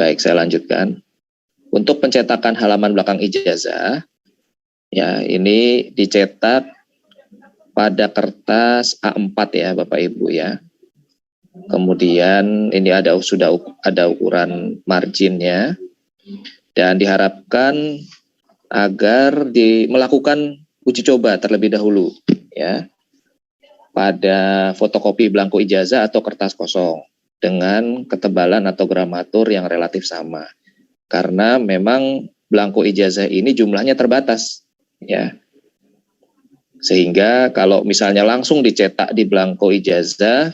Baik, saya lanjutkan. Untuk pencetakan halaman belakang ijazah, ya ini dicetak pada kertas A4 ya Bapak Ibu ya. Kemudian ini sudah ada ukuran marginnya dan diharapkan agar melakukan uji coba terlebih dahulu ya pada fotokopi belangko ijazah atau kertas kosong dengan ketebalan atau gramatur yang relatif sama. Karena memang belangko ijazah ini jumlahnya terbatas ya. Sehingga kalau misalnya langsung dicetak di belangko ijazah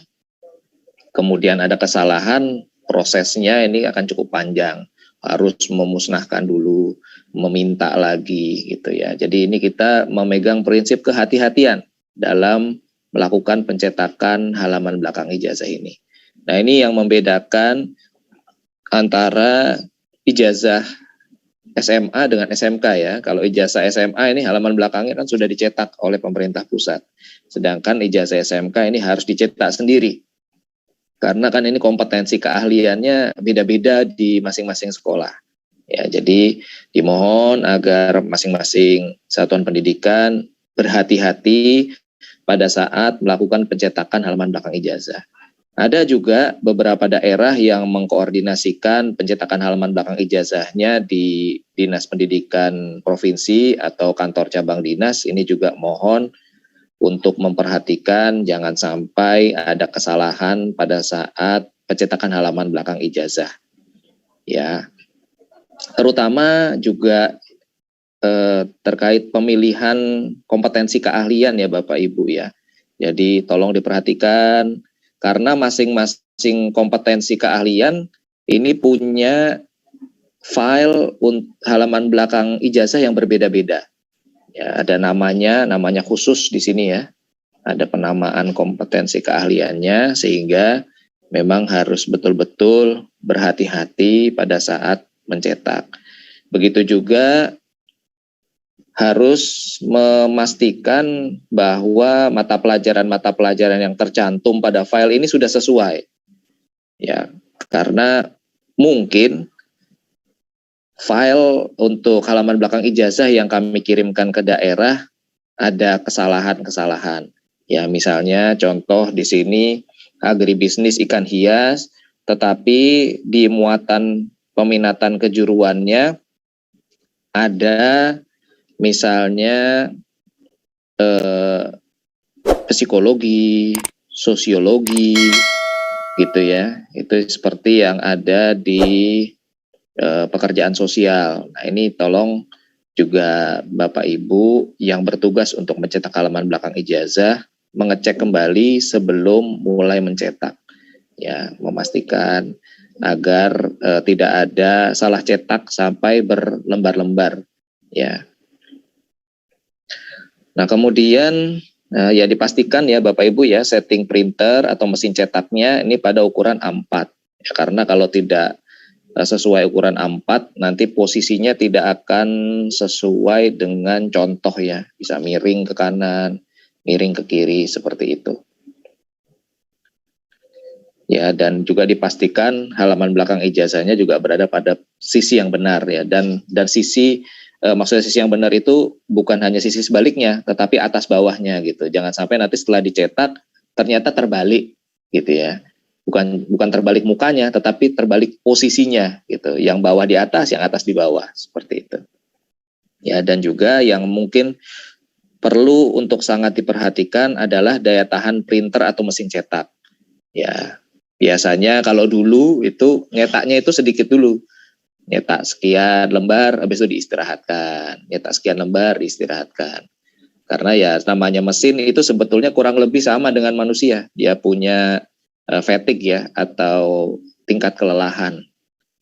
kemudian ada kesalahan, prosesnya ini akan cukup panjang. Harus memusnahkan dulu, meminta lagi gitu ya. Jadi ini kita memegang prinsip kehati-hatian dalam melakukan pencetakan halaman belakang ijazah ini. Nah, ini yang membedakan antara ijazah SMA dengan SMK ya. Kalau ijazah SMA ini halaman belakangnya kan sudah dicetak oleh pemerintah pusat. Sedangkan ijazah SMK ini harus dicetak sendiri. Karena kan ini kompetensi keahliannya beda-beda di masing-masing sekolah. Ya, jadi dimohon agar masing-masing satuan pendidikan berhati-hati pada saat melakukan pencetakan halaman belakang ijazah. Ada juga beberapa daerah yang mengkoordinasikan pencetakan halaman belakang ijazahnya di Dinas Pendidikan Provinsi atau kantor cabang dinas. Ini juga mohon untuk memperhatikan jangan sampai ada kesalahan pada saat pencetakan halaman belakang ijazah. Ya, terutama juga terkait pemilihan kompetensi keahlian ya Bapak Ibu ya. Jadi tolong diperhatikan karena masing-masing kompetensi keahlian ini punya file halaman belakang ijazah yang berbeda-beda. Ya, ada namanya khusus di sini ya. Ada penamaan kompetensi keahliannya sehingga memang harus betul-betul berhati-hati pada saat mencetak. Begitu juga harus memastikan bahwa mata pelajaran yang tercantum pada file ini sudah sesuai. Ya, karena mungkin file untuk halaman belakang ijazah yang kami kirimkan ke daerah ada kesalahan-kesalahan. Ya, misalnya contoh di sini agribisnis ikan hias, tetapi di muatan peminatan kejuruannya ada misalnya psikologi, sosiologi gitu ya. Itu seperti yang ada di pekerjaan sosial. Nah, ini tolong juga Bapak Ibu yang bertugas untuk mencetak halaman belakang ijazah mengecek kembali sebelum mulai mencetak. Ya, memastikan agar tidak ada salah cetak sampai berlembar-lembar. Ya. Nah, kemudian ya dipastikan ya Bapak Ibu ya setting printer atau mesin cetaknya ini pada ukuran A4. Ya, karena kalau tidak sesuai ukuran A4 nanti posisinya tidak akan sesuai dengan contoh ya, bisa miring ke kanan, miring ke kiri seperti itu. Ya, dan juga dipastikan halaman belakang ijazahnya juga berada pada sisi yang benar ya, dan sisi maksudnya sisi yang benar itu bukan hanya sisi sebaliknya tetapi atas bawahnya gitu. Jangan sampai nanti setelah dicetak ternyata terbalik gitu ya. Bukan terbalik mukanya tetapi terbalik posisinya gitu. Yang bawah di atas, yang atas di bawah seperti itu. Ya, dan juga yang mungkin perlu untuk sangat diperhatikan adalah daya tahan printer atau mesin cetak. Ya, biasanya kalau dulu itu nyetaknya itu sedikit dulu. Nyetak sekian lembar habis itu diistirahatkan. Nyetak sekian lembar diistirahatkan. Karena ya namanya mesin itu sebetulnya kurang lebih sama dengan manusia. Dia punya fatigue ya atau tingkat kelelahan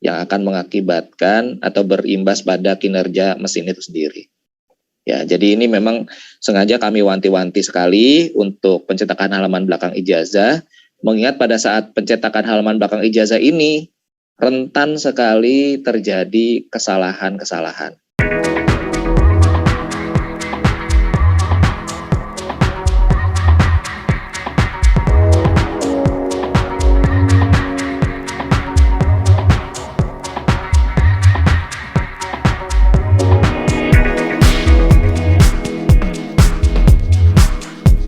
yang akan mengakibatkan atau berimbas pada kinerja mesin itu sendiri. Ya, jadi ini memang sengaja kami wanti-wanti sekali untuk pencetakan halaman belakang ijazah, mengingat pada saat pencetakan halaman belakang ijazah ini rentan sekali terjadi kesalahan-kesalahan.